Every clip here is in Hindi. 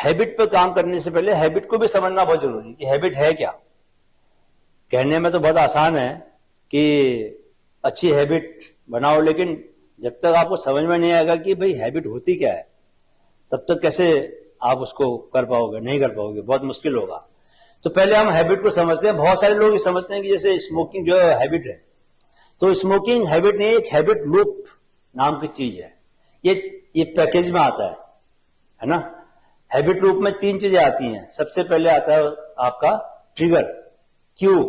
हैबिट पर काम करने से पहले हैबिट को भी समझना बहुत जरूरी है कि हैबिट है क्या। कहने में तो बहुत आसान है कि अच्छी हैबिट बनाओ, लेकिन जब तक आपको समझ में नहीं आएगा कि भाई हैबिट होती क्या है, तब तक कैसे आप उसको कर पाओगे, नहीं कर पाओगे, बहुत मुश्किल होगा। तो पहले हम हैबिट को समझते हैं। बहुत सारे लोग ये समझते हैं कि जैसे स्मोकिंग जो है हैबिट है, तो स्मोकिंग हैबिट नहीं, एक हैबिट लूप नाम की चीज है। ये पैकेज में आता है ना। हैबिट लूप में 3 चीजें आती हैं। सबसे पहले आता है आपका ट्रिगर, क्यू।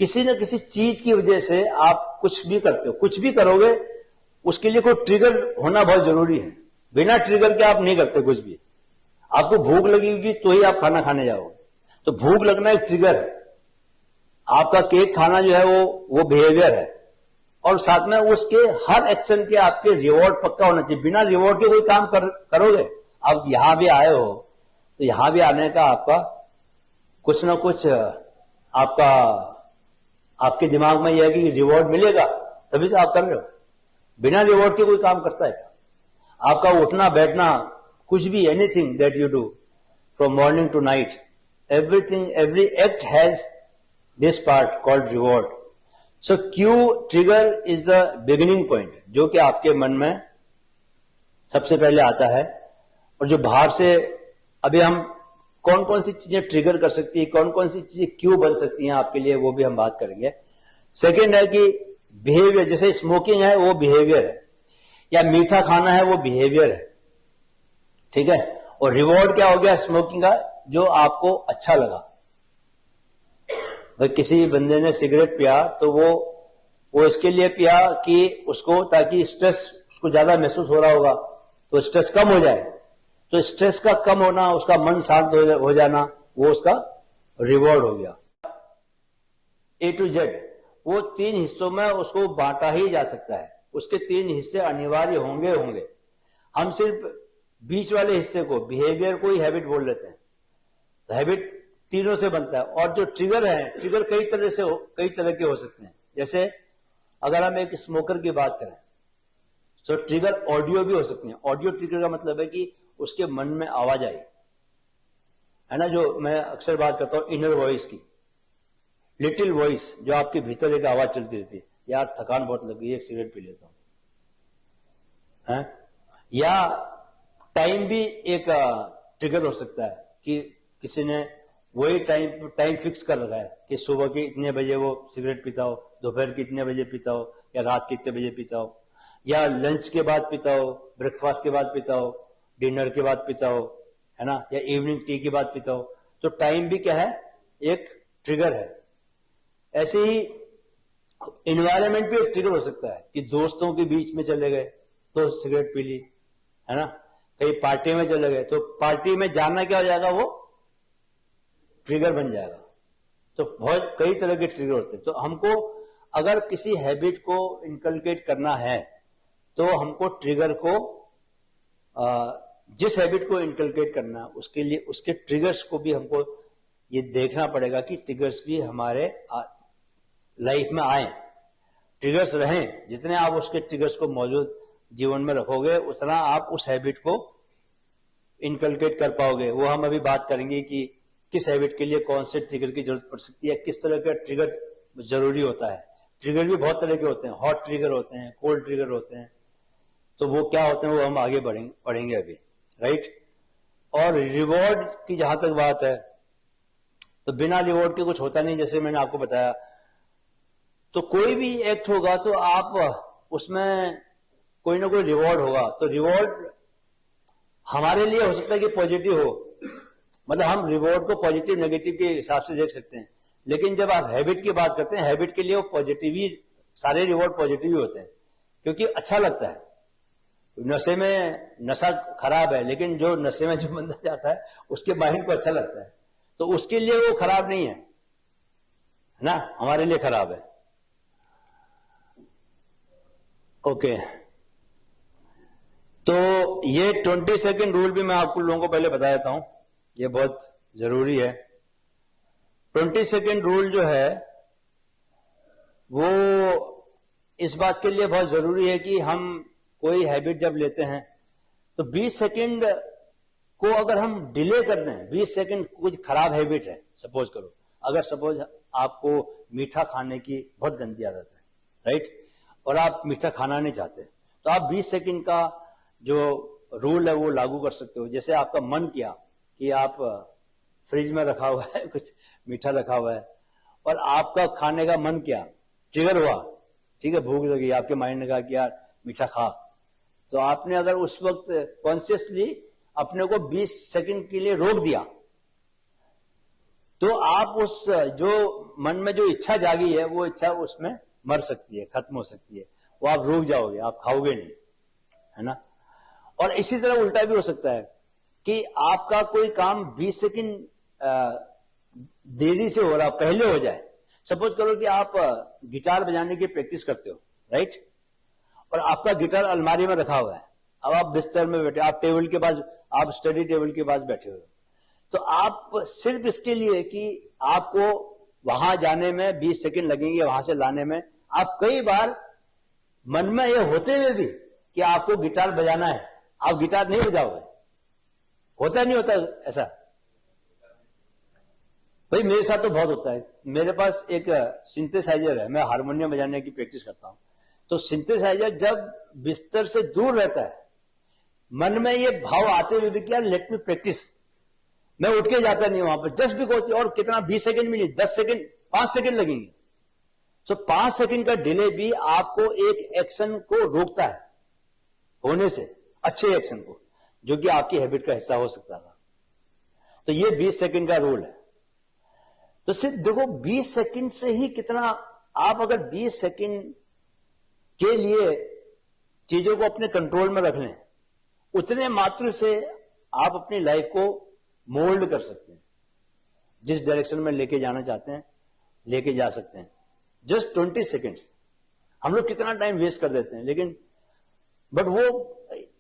किसी न किसी चीज की वजह से आप कुछ भी करते हो, कुछ भी करोगे उसके लिए कोई ट्रिगर होना बहुत जरूरी है। बिना ट्रिगर के आप नहीं करते कुछ भी। आपको भूख लगी होगी तो ही आप खाना खाने जाओगे, तो भूख लगना एक ट्रिगर है। आपका केक खाना जो है वो बिहेवियर है, और साथ में उसके हर एक्शन के आपके रिवॉर्ड पक्का होना चाहिए। बिना रिवॉर्ड के कोई काम करोगे। अब यहां भी आए हो तो यहां भी आने का आपका कुछ ना कुछ आपके दिमाग में यह है कि रिवॉर्ड मिलेगा, तभी तो आप कर रहे हो। बिना रिवॉर्ड के कोई काम करता है? आपका उठना बैठना, कुछ भी, anything that you do from morning to night, everything, every act has this part called reward. So cue, trigger is the beginning point, जो कि आपके मन में सबसे पहले आता है। और जो बाहर से, अभी हम कौन कौन सी चीजें ट्रिगर कर सकती है, कौन कौन सी चीजें क्यू बन सकती हैं आपके लिए, वो भी हम बात करेंगे। सेकेंड है कि बिहेवियर, जैसे स्मोकिंग है वो बिहेवियर है, या मीठा खाना है वो बिहेवियर है, ठीक है। और रिवॉर्ड क्या हो गया स्मोकिंग का, जो आपको अच्छा लगा। भाई किसी बंदे ने सिगरेट पिया तो वो इसके लिए पिया कि उसको, ताकि स्ट्रेस उसको ज्यादा महसूस हो रहा होगा तो स्ट्रेस कम हो जाए। तो स्ट्रेस का कम होना, उसका मन शांत हो जाना, वो उसका रिवॉर्ड हो गया। A to Z, वो 3 हिस्सों में उसको बांटा ही जा सकता है। उसके 3 हिस्से अनिवार्य होंगे। हम सिर्फ बीच वाले हिस्से को, बिहेवियर को ही हैबिट बोल लेते हैं। तो हैबिट तीनों से बनता है। और जो ट्रिगर है, ट्रिगर कई तरह के हो सकते हैं। जैसे अगर हम एक स्मोकर की बात करें तो ट्रिगर ऑडियो भी हो सकते हैं। ऑडियो ट्रिगर का मतलब है कि उसके मन में आवाज आई है ना, जो मैं अक्सर बात करता हूं इनर वॉइस की, लिटिल वॉइस, जो आपके भीतर एक आवाज चलती रहती है, यार थकान बहुत लग गई है, एक सिगरेट पी लेता हूं है। या टाइम भी एक ट्रिगर हो सकता है कि किसी ने वही टाइम फिक्स कर रखा है कि सुबह के इतने बजे वो सिगरेट पीता हो, दोपहर के इतने बजे पीता हो, या रात के इतने बजे पीता हो, या लंच के बाद पीता हो, ब्रेकफास्ट के बाद पीता हो, डिनर के बाद पीता हो, है ना, या इवनिंग टी के बाद पीता हो। तो टाइम भी क्या है, एक ट्रिगर है। ऐसे ही एनवायरनमेंट भी एक ट्रिगर हो सकता है कि दोस्तों के बीच में चले गए तो सिगरेट पी ली, है ना, कहीं पार्टी में चले गए तो पार्टी में जाना क्या हो जाएगा, वो ट्रिगर बन जाएगा। तो बहुत कई तरह के ट्रिगर होते हैं। तो हमको अगर किसी हैबिट को इनकलकेट करना है तो हमको ट्रिगर को, जिस हैबिट को इनकलकेट करना, उसके लिए उसके ट्रिगर्स को भी हमको ये देखना पड़ेगा कि ट्रिगर्स भी हमारे लाइफ में आए, ट्रिगर्स रहें। जितने आप उसके ट्रिगर्स को मौजूद जीवन में रखोगे, उतना आप उस हैबिट को इनकलकेट कर पाओगे। वो हम अभी बात करेंगे कि किस हैबिट के लिए कौन से ट्रिगर की जरूरत पड़ सकती है, किस तरह का ट्रिगर जरूरी होता है। ट्रिगर भी बहुत तरह के होते हैं, हॉट ट्रिगर होते हैं, कोल्ड ट्रिगर होते हैं। तो वो क्या होते हैं वो हम आगे पढ़ेंगे अभी, राइट। और रिवॉर्ड की जहां तक बात है, तो बिना रिवॉर्ड के कुछ होता नहीं। जैसे मैंने आपको बताया, तो कोई भी एक्ट होगा तो आप उसमें कोई ना कोई रिवॉर्ड होगा। तो रिवॉर्ड हमारे लिए हो सकता है कि पॉजिटिव हो, मतलब हम रिवॉर्ड को पॉजिटिव नेगेटिव के हिसाब से देख सकते हैं। लेकिन जब आप हैबिट की बात करते हैं, हैबिट के लिए वो पॉजिटिव ही, सारे रिवॉर्ड पॉजिटिव ही होते हैं, क्योंकि अच्छा लगता है। नशे में, नशा खराब है, लेकिन जो नशे में जो बंदा जाता है उसके माइंड को अच्छा लगता है, तो उसके लिए वो खराब नहीं है ना, हमारे लिए खराब है। ओके, तो ये 20 सेकेंड रूल भी मैं आपको लोगों को पहले बता देता हूं, ये बहुत जरूरी है। 20 सेकेंड रूल जो है वो इस बात के लिए बहुत जरूरी है कि हम कोई हैबिट जब लेते हैं तो 20 सेकेंड को अगर हम डिले कर दें, 20 सेकंड, कुछ खराब हैबिट है, सपोज करो, अगर सपोज आपको मीठा खाने की बहुत गंदी आदत है, राइट, और आप मीठा खाना नहीं चाहते, तो आप 20 सेकंड का जो रूल है वो लागू कर सकते हो। जैसे आपका मन किया कि आप फ्रिज में रखा हुआ है कुछ मीठा रखा हुआ है और आपका खाने का मन किया, ट्रिगर हुआ, ठीक है, भूख लगी, आपके माइंड ने कहा कि यार मीठा खा, तो आपने अगर उस वक्त कॉन्शियसली अपने को 20 सेकंड के लिए रोक दिया, तो आप उस जो मन में जो इच्छा जागी है वो इच्छा उसमें मर सकती है, खत्म हो सकती है, वो आप रुक जाओगे, आप खाओगे नहीं, है ना। और इसी तरह उल्टा भी हो सकता है कि आपका कोई काम 20 सेकंड देरी से हो रहा, पहले हो जाए। सपोज करो कि आप गिटार बजाने की प्रैक्टिस करते हो, राइट, और आपका गिटार अलमारी में रखा हुआ है, अब आप बिस्तर में बैठे, आप टेबल के पास, आप स्टडी टेबल के पास बैठे हो, तो आप सिर्फ इसके लिए कि आपको वहां जाने में 20 सेकंड लगेंगे, वहां से लाने में, आप कई बार मन में ये होते हुए भी कि आपको गिटार बजाना है, आप गिटार नहीं बजाओगे। होता नहीं होता ऐसा? भाई मेरे साथ तो बहुत होता है। मेरे पास एक सिंथेसाइजर है, मैं हारमोनियम बजाने की प्रैक्टिस करता हूं, तो सिंथेसाइजर जब बिस्तर से दूर रहता है, मन में ये भाव आते हुए भी कि यार लेट मी प्रैक्टिस, मैं उठ के जाता नहीं वहां पर, जस्ट बिकॉज, और कितना 20 सेकंड भी नहीं, 10 सेकंड, 5 सेकंड लगेंगे। तो 5 सेकंड का डिले भी आपको एक एक्शन को रोकता है होने से, अच्छे एक्शन को, जो कि आपकी हैबिट का हिस्सा हो सकता था। तो ये 20 सेकंड का रूल है। तो सिर्फ देखो 20 सेकंड से ही कितना, आप अगर 20 सेकंड के लिए चीजों को अपने कंट्रोल में रख लें, उतने मात्र से आप अपनी लाइफ को मोल्ड कर सकते हैं, जिस डायरेक्शन में लेके जाना चाहते हैं लेके जा सकते हैं। जस्ट 20 सेकेंड्स, हम लोग कितना टाइम वेस्ट कर देते हैं, लेकिन बट वो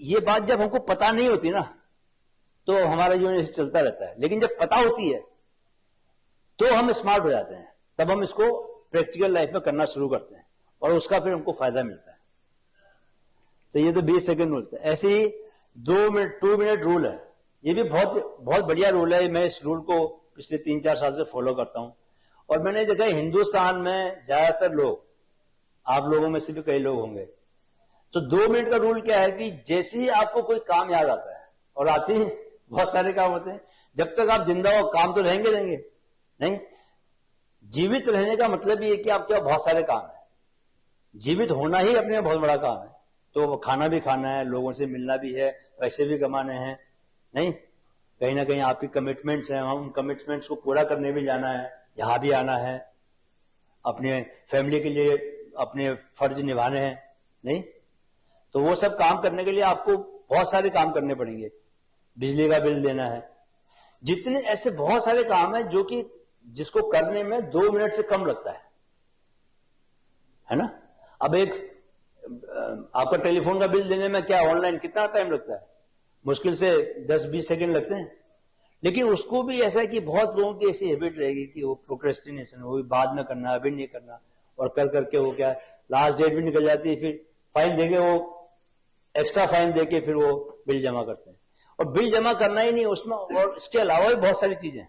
ये बात जब हमको पता नहीं होती ना, तो हमारा जीवन ऐसे चलता रहता है, लेकिन जब पता होती है तो हम स्मार्ट हो जाते हैं, तब हम इसको प्रैक्टिकल लाइफ में करना शुरू करते हैं और उसका फिर हमको फायदा मिलता है। तो ये तो 20 सेकंड रूल है। ऐसे ही 2 मिनट रूल है, ये भी बहुत बहुत बढ़िया रूल है। मैं इस रूल को पिछले 3-4 साल से फॉलो करता हूं और मैंने देखा हिंदुस्तान में ज्यादातर लोग, आप लोगों में से भी कई लोग होंगे, तो 2 मिनट का रूल क्या है कि जैसे ही आपको कोई काम याद आता है, और आते ही बहुत सारे काम होते हैं, जब तक आप जिंदा हो काम तो रहेंगे नहीं। जीवित रहने का मतलब ये है कि आपके पास बहुत सारे काम है, जीवित होना ही अपने में बहुत बड़ा काम है। तो खाना भी खाना है, लोगों से मिलना भी है, पैसे भी कमाने हैं, नहीं, कहीं ना कहीं आपकी कमिटमेंट्स हैं, उन कमिटमेंट्स को पूरा करने भी जाना है, यहां भी आना है, अपने फैमिली के लिए अपने फर्ज निभाने हैं, नहीं। तो वो सब काम करने के लिए आपको बहुत सारे काम करने पड़ेंगे, बिजली का बिल देना है, जितने ऐसे बहुत सारे काम है जो कि जिसको करने में 2 मिनट से कम लगता है ना। अब एक आपका टेलीफोन का बिल देने में क्या ऑनलाइन कितना टाइम लगता है, मुश्किल से 10-20 सेकंड लगते हैं, लेकिन उसको भी ऐसा है कि बहुत लोगों की ऐसी हैबिट रहेगी कि वो प्रोक्रेस्टिनेशन, वो भी बाद में करना, अभी नहीं करना, और कर करके वो क्या लास्ट डेट भी निकल जाती है, फिर फाइन देके, वो एक्स्ट्रा फाइन देके फिर वो बिल जमा करते हैं। और बिल जमा करना ही नहीं उसमें, और इसके अलावा भी बहुत सारी चीजें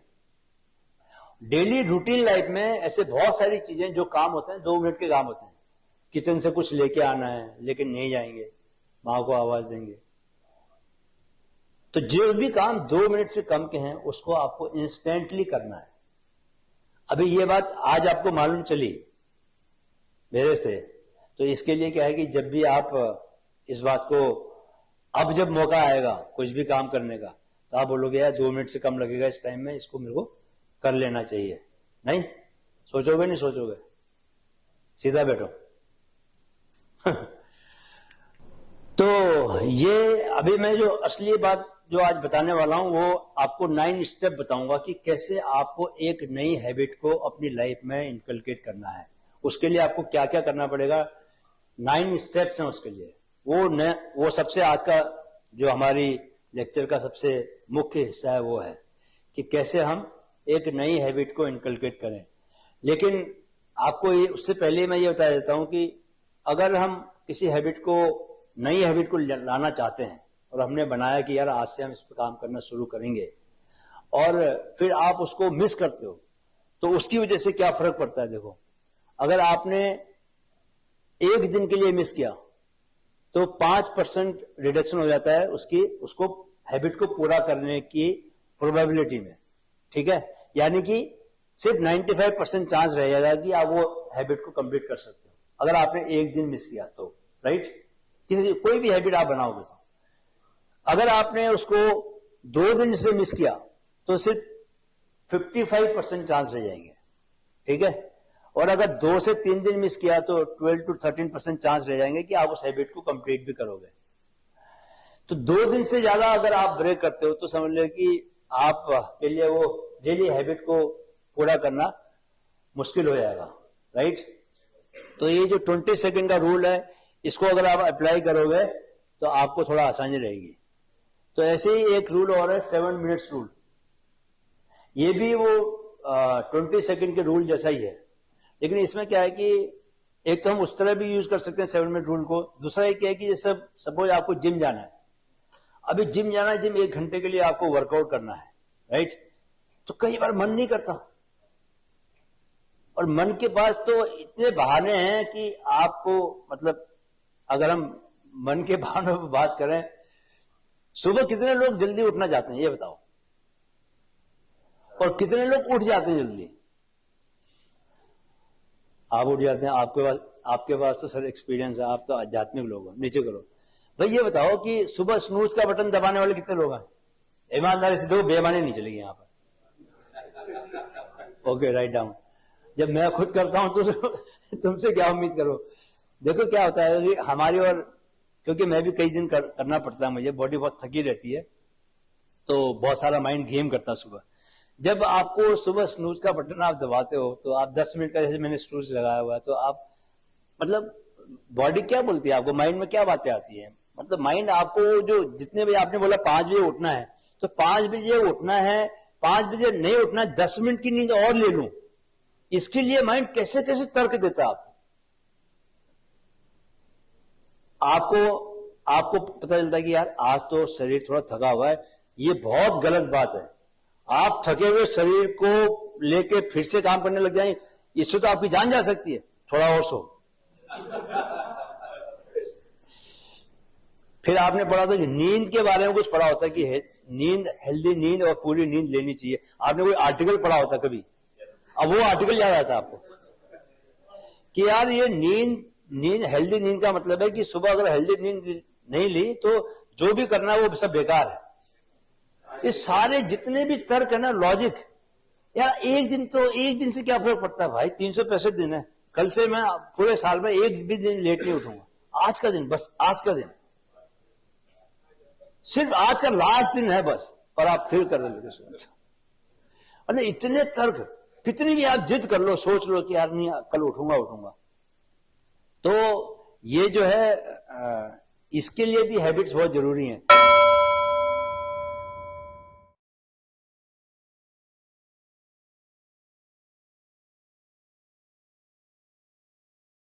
डेली रूटीन लाइफ में, ऐसे बहुत सारी चीजें जो काम होते हैं 2 मिनट के काम होते हैं। किचन से कुछ लेके आना है लेकिन नहीं जाएंगे, मां को आवाज देंगे। तो जो भी काम 2 मिनट से कम के हैं उसको आपको इंस्टेंटली करना है। अभी ये बात आज आपको मालूम चली मेरे से, तो इसके लिए क्या है कि जब भी आप इस बात को, अब जब मौका आएगा कुछ भी काम करने का, तो आप बोलोगे यार 2 मिनट से कम लगेगा इस टाइम में, इसको मेरे को कर लेना चाहिए। नहीं सोचोगे, नहीं सोचोगे, सीधा बैठो। तो ये अभी मैं जो असली बात जो आज बताने वाला हूं, वो आपको 9 स्टेप बताऊंगा कि कैसे आपको एक नई हैबिट को अपनी लाइफ में इनकलकेट करना है। उसके लिए आपको क्या क्या करना पड़ेगा, 9 स्टेप्स हैं उसके लिए। वो सबसे आज का जो हमारी लेक्चर का सबसे मुख्य हिस्सा है वो है कि कैसे हम एक नई हैबिट को इनकलकेट करें। लेकिन आपको उससे पहले मैं ये बता देता हूं कि अगर हम किसी हैबिट को, नई हैबिट को लाना चाहते हैं, और हमने बनाया कि यार आज से हम इस पर काम करना शुरू करेंगे, और फिर आप उसको मिस करते हो, तो उसकी वजह से क्या फर्क पड़ता है। देखो, अगर आपने एक दिन के लिए मिस किया तो 5% रिडक्शन हो जाता है उसको हैबिट को पूरा करने की प्रोबेबिलिटी में, ठीक है। यानी कि सिर्फ 95% चांस रह जाएगा कि आप वो हैबिट को कंप्लीट कर सकते हो अगर आपने एक दिन मिस किया तो, राइट। कोई भी हैबिट आप बनाओगे तो अगर आपने उसको 2 दिन से मिस किया तो सिर्फ 55% चांस रह जाएंगे, ठीक है। और अगर 2 से 3 दिन मिस किया तो 12 to 13% चांस रह जाएंगे कि आप उस हैबिट को कंप्लीट भी करोगे। तो 2 दिन से ज्यादा अगर आप ब्रेक करते हो तो समझ लो कि आप के लिए वो डेली हैबिट को पूरा करना मुश्किल हो जाएगा, राइट। तो ये जो 20 सेकंड का रूल है, इसको अगर आप अप्लाई करोगे तो आपको थोड़ा आसानी रहेगी। तो ऐसे ही एक रूल और है 7 मिनट्स रूल। ये भी वो 20 सेकंड के रूल जैसा ही है, लेकिन इसमें क्या है कि एक तो हम उस तरह भी यूज कर सकते हैं 7 मिनट रूल को। दूसरा एक है कि जैसे सपोज आपको जिम जाना है, अभी जिम जाना है, जिम 1 घंटे के लिए आपको वर्कआउट करना है, राइट। तो कई बार मन नहीं करता, और मन के पास तो इतने बहाने हैं कि आपको, मतलब अगर हम मन के बहानों पर बात करें, सुबह कितने लोग जल्दी उठना चाहते हैं ये बताओ, और कितने लोग उठ जाते हैं जल्दी। आप उठ जाते हैं, आपके पास तो सर एक्सपीरियंस है, आप तो आध्यात्मिक लोग हो। नीचे करो भाई, ये बताओ कि सुबह स्नूज का बटन दबाने वाले कितने लोग हैं? ईमानदारी से दो, बेईमानी नहीं चलेगी यहां पर। Okay, write down. जब मैं खुद करता हूं तो तुमसे क्या उम्मीद करो। देखो क्या होता है कि हमारी, और क्योंकि मैं भी कई दिन करना पड़ता है, मुझे बॉडी बहुत थकी रहती है, तो बहुत सारा माइंड गेम करता है सुबह। जब आपको सुबह स्नूज का बटन आप दबाते हो तो आप 10 मिनट का, जैसे मैंने स्नूज लगाया हुआ है, तो आप, मतलब बॉडी क्या बोलती है आपको, माइंड में क्या बातें आती है, मतलब माइंड आपको जो जितने बजे आपने बोला 5 बजे उठना है, तो 5 बजे उठना है, 5 बजे नहीं उठना है, 10 मिनट की नींद और ले लूं, इसके लिए माइंड कैसे कैसे तर्क देता है आपको पता चलता है कि यार आज तो शरीर थोड़ा थका हुआ है। ये बहुत गलत बात है। आप थके हुए शरीर को लेके फिर से काम करने लग जाएं, इससे तो आपकी जान जा सकती है। थोड़ा और सो। फिर आपने पढ़ा था कि नींद के बारे में कुछ पढ़ा होता है कि नींद, हेल्दी नींद और पूरी नींद लेनी चाहिए। आपने कोई आर्टिकल पढ़ा होता कभी? अब वो आर्टिकल याद आता आपको कि यार ये नींद हेल्दी नींद का मतलब है कि सुबह अगर हेल्दी नींद नहीं ली तो जो भी करना है वो सब बेकार है। ये सारे जितने भी तर्क है ना, लॉजिक, यार एक दिन से क्या फर्क पड़ता है भाई? 365 दिन है। कल से मैं पूरे साल में एक भी दिन लेट नहीं उठूंगा। आज का दिन, बस आज का दिन, सिर्फ आज का लास्ट दिन है बस, और आप फिर कर रहे हो। अरे इतने तर्क, कितनी भी आप जिद कर लो, सोच लो कि यार नहीं कल उठूंगा। तो ये जो है, इसके लिए भी हैबिट्स बहुत जरूरी हैं।